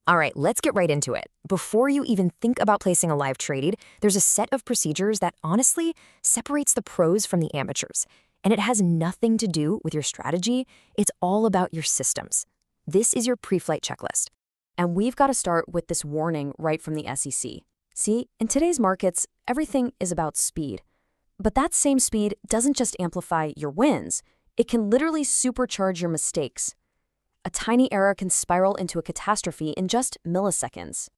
All right, let's get right into it. Before you even think about placing a live trade, there's a set of procedures that honestly separates the pros from the amateurs. And it has nothing to do with your strategy, it's all about your systems. This is your pre-flight checklist. And we've got to start with this warning right from the SEC. See, in today's markets, everything is about speed. But that same speed doesn't just amplify your wins, it can literally supercharge your mistakes. A tiny error can spiral into a catastrophe in just milliseconds.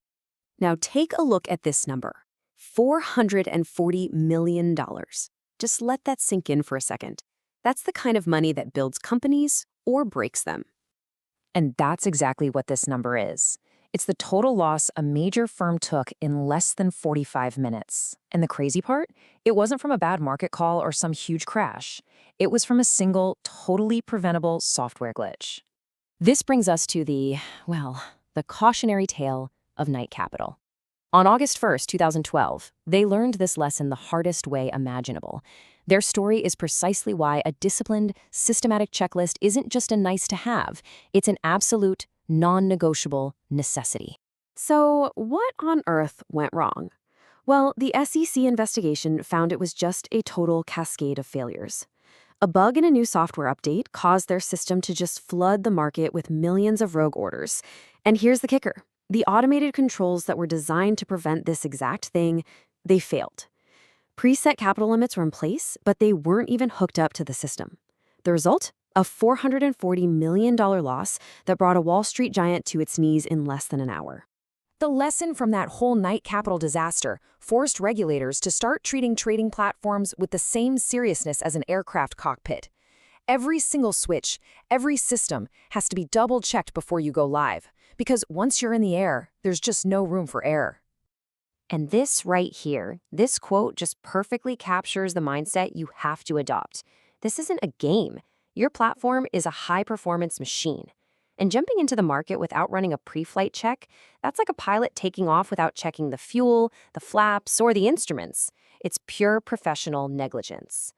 Now take a look at this number, $440 million. Just let that sink in for a second. That's the kind of money that builds companies or breaks them. And that's exactly what this number is. It's the total loss a major firm took in less than 45 minutes. And the crazy part? It wasn't from a bad market call or some huge crash. It was from a single, totally preventable software glitch. This brings us to the cautionary tale of Knight Capital. On August 1st, 2012, they learned this lesson the hardest way imaginable. Their story is precisely why a disciplined, systematic checklist isn't just a nice-to-have. It's an absolute, non-negotiable necessity. So what on earth went wrong? Well, the SEC investigation found it was just a total cascade of failures. A bug in a new software update caused their system to just flood the market with millions of rogue orders. And here's the kicker. The automated controls that were designed to prevent this exact thing, they failed. Preset capital limits were in place, but they weren't even hooked up to the system. The result? A $440 million loss that brought a Wall Street giant to its knees in less than an hour. The lesson from that whole Knight Capital disaster forced regulators to start treating trading platforms with the same seriousness as an aircraft cockpit. Every single switch, every system has to be double-checked before you go live, because once you're in the air, there's just no room for error. And this right here, this quote just perfectly captures the mindset you have to adopt. This isn't a game. Your platform is a high-performance machine. And jumping into the market without running a pre-flight check, that's like a pilot taking off without checking the fuel, the flaps, or the instruments. It's pure professional negligence.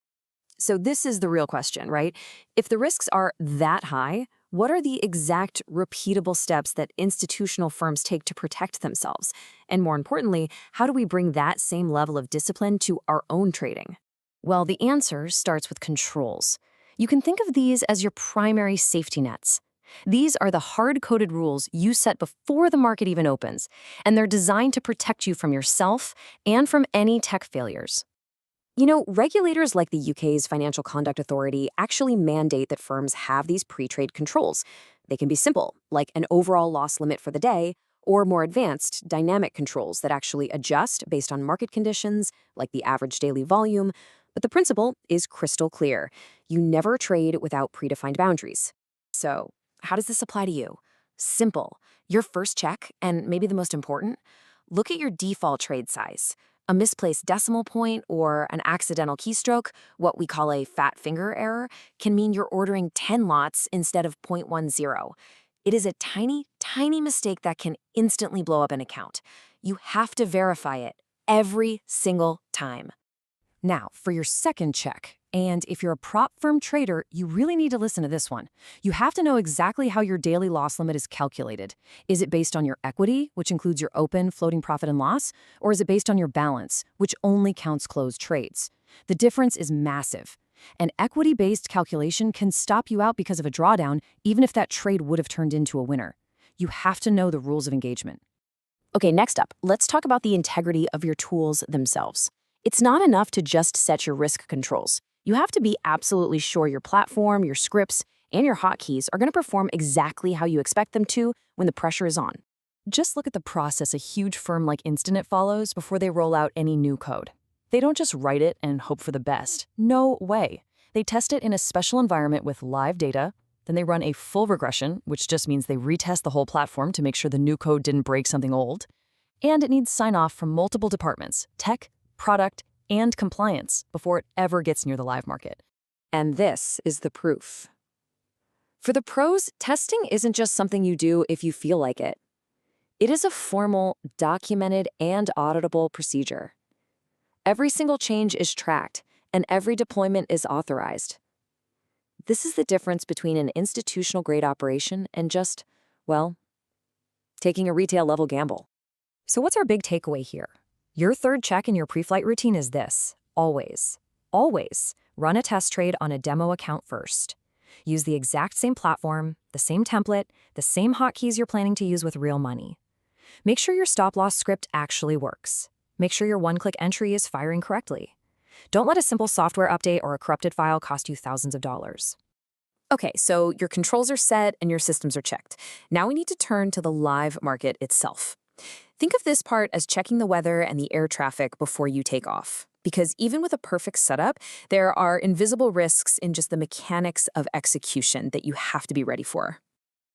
So this is the real question, right? If the risks are that high, what are the exact repeatable steps that institutional firms take to protect themselves? And more importantly, how do we bring that same level of discipline to our own trading? Well, the answer starts with controls. You can think of these as your primary safety nets. These are the hard-coded rules you set before the market even opens, and they're designed to protect you from yourself and from any tech failures. You know, regulators like the UK's Financial Conduct Authority actually mandate that firms have these pre-trade controls. They can be simple, like an overall loss limit for the day, or more advanced, dynamic controls that actually adjust based on market conditions, like the average daily volume. But the principle is crystal clear. You never trade without predefined boundaries. So, how does this apply to you? Simple. Your first check, and maybe the most important, look at your default trade size. A misplaced decimal point or an accidental keystroke, what we call a fat finger error, can mean you're ordering 10 lots instead of 0.10. It is a tiny, tiny mistake that can instantly blow up an account. You have to verify it every single time. Now, for your second check, and if you're a prop firm trader, you really need to listen to this one. You have to know exactly how your daily loss limit is calculated. Is it based on your equity, which includes your open, floating profit and loss, or is it based on your balance, which only counts closed trades? The difference is massive. An equity-based calculation can stop you out because of a drawdown, even if that trade would have turned into a winner. You have to know the rules of engagement. Okay, next up, let's talk about the integrity of your tools themselves. It's not enough to just set your risk controls. You have to be absolutely sure your platform, your scripts, and your hotkeys are going to perform exactly how you expect them to when the pressure is on. Just look at the process a huge firm like Instinet follows before they roll out any new code. They don't just write it and hope for the best. No way. They test it in a special environment with live data, then they run a full regression, which just means they retest the whole platform to make sure the new code didn't break something old. And it needs sign-off from multiple departments, tech, product, and compliance before it ever gets near the live market. And this is the proof. For the pros, testing isn't just something you do if you feel like it. It is a formal, documented, and auditable procedure. Every single change is tracked, and every deployment is authorized. This is the difference between an institutional-grade operation and just, well, taking a retail-level gamble. So what's our big takeaway here? Your third check in your pre-flight routine is this: always, always run a test trade on a demo account first. Use the exact same platform, the same template, the same hotkeys you're planning to use with real money. Make sure your stop-loss script actually works. Make sure your one-click entry is firing correctly. Don't let a simple software update or a corrupted file cost you thousands of dollars. Okay, so your controls are set and your systems are checked. Now we need to turn to the live market itself. Think of this part as checking the weather and the air traffic before you take off. Because even with a perfect setup, there are invisible risks in just the mechanics of execution that you have to be ready for.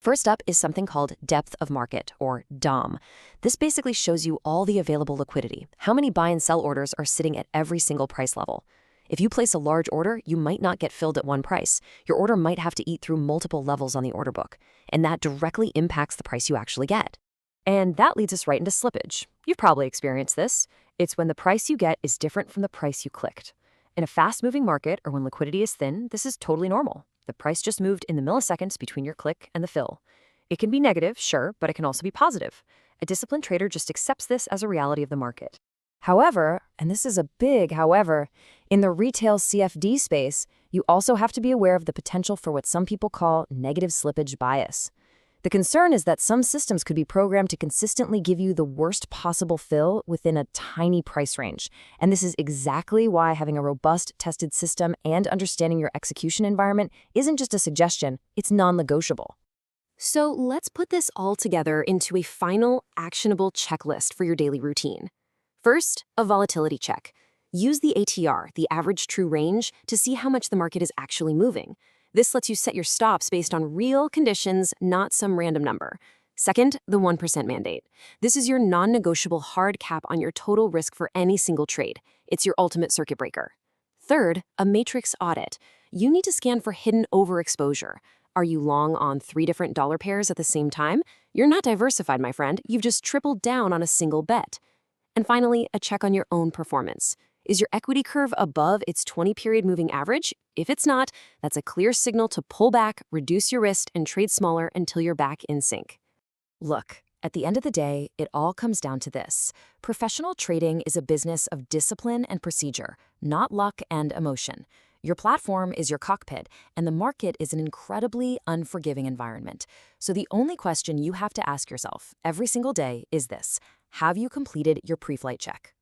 First up is something called depth of market, or DOM. This basically shows you all the available liquidity, how many buy and sell orders are sitting at every single price level. If you place a large order, you might not get filled at one price. Your order might have to eat through multiple levels on the order book, and that directly impacts the price you actually get. And that leads us right into slippage. You've probably experienced this. It's when the price you get is different from the price you clicked. In a fast-moving market or when liquidity is thin, this is totally normal. The price just moved in the milliseconds between your click and the fill. It can be negative, sure, but it can also be positive. A disciplined trader just accepts this as a reality of the market. However, and this is a big however, in the retail CFD space, you also have to be aware of the potential for what some people call negative slippage bias. The concern is that some systems could be programmed to consistently give you the worst possible fill within a tiny price range. And this is exactly why having a robust, tested system and understanding your execution environment isn't just a suggestion, it's non-negotiable. So let's put this all together into a final, actionable checklist for your daily routine. First, a volatility check. Use the ATR, the average true range, to see how much the market is actually moving. This lets you set your stops based on real conditions, not some random number. Second, the 1% mandate. This is your non-negotiable hard cap on your total risk for any single trade. It's your ultimate circuit breaker. Third, a matrix audit. You need to scan for hidden overexposure. Are you long on 3 different dollar pairs at the same time? You're not diversified, my friend. You've just tripled down on a single bet. And finally, a check on your own performance. Is your equity curve above its 20-period moving average? If it's not, that's a clear signal to pull back, reduce your risk, and trade smaller until you're back in sync. Look, at the end of the day, it all comes down to this. Professional trading is a business of discipline and procedure, not luck and emotion. Your platform is your cockpit, and the market is an incredibly unforgiving environment. So the only question you have to ask yourself every single day is this: have you completed your pre-flight check?